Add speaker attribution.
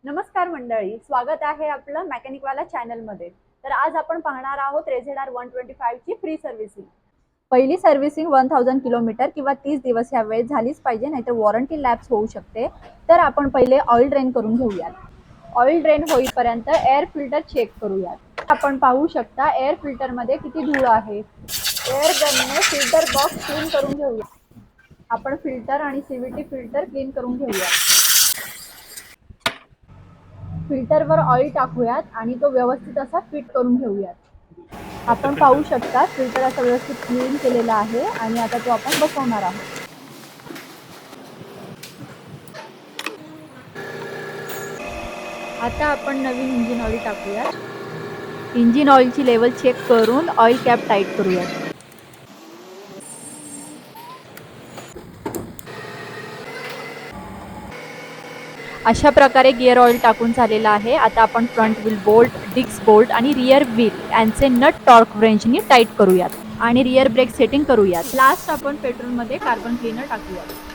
Speaker 1: नमस्कार मंडळी, स्वागत आहे आपलं मेकॅनिकवाला चॅनलमध्ये. तर आज आपण पाहणार आहोत रेझेडार 125 ची फ्री सर्व्हिसिंग. पहिली सर्व्हिसिंग 1000 किलोमीटर किंवा 30 दिवस या वेळेत झालीच पाहिजे, नाहीतर वॉरंटी लॅप्स होऊ शकते. तर आपण पहिले ऑइल ड्रेन करून घेऊयात. ऑइल ड्रेन होईपर्यंत एअर फिल्टर चेक करूयात. आपण पाहू शकता एअर फिल्टर मध्ये किती धूळ आहे. एअर गनने फिल्टर बॉक्स क्लीन करून घेऊया. आपण फिल्टर आणि सीव्हीटी फिल्टर क्लीन करून घेऊया. फिल्टरवर ऑइल टाकूयात आणि तो व्यवस्थित असा फिट करून घेऊयात. आपण पाहू शकता फिल्टर असा व्यवस्थित क्लीन केलेला आहे आणि आता तो आपण बसवणार आहोत. आता आपण नवीन इंजिन ऑइल टाकूयात. इंजिन ऑइलची लेवल चेक करून ऑइल कॅप टाईट करूयात. अशा प्रकारे गिअर ऑइल टाकून झालेला आहे. आता आपण front wheel bolt, disc bolt आणि रियर व्हील यांचे नट टॉर्क व्रेंचनी टाईट करूयात आणि रियर ब्रेक सेटिंग करूयात. लास्ट आपण पेट्रोलमध्ये कार्बन क्लीनर टाकूयात.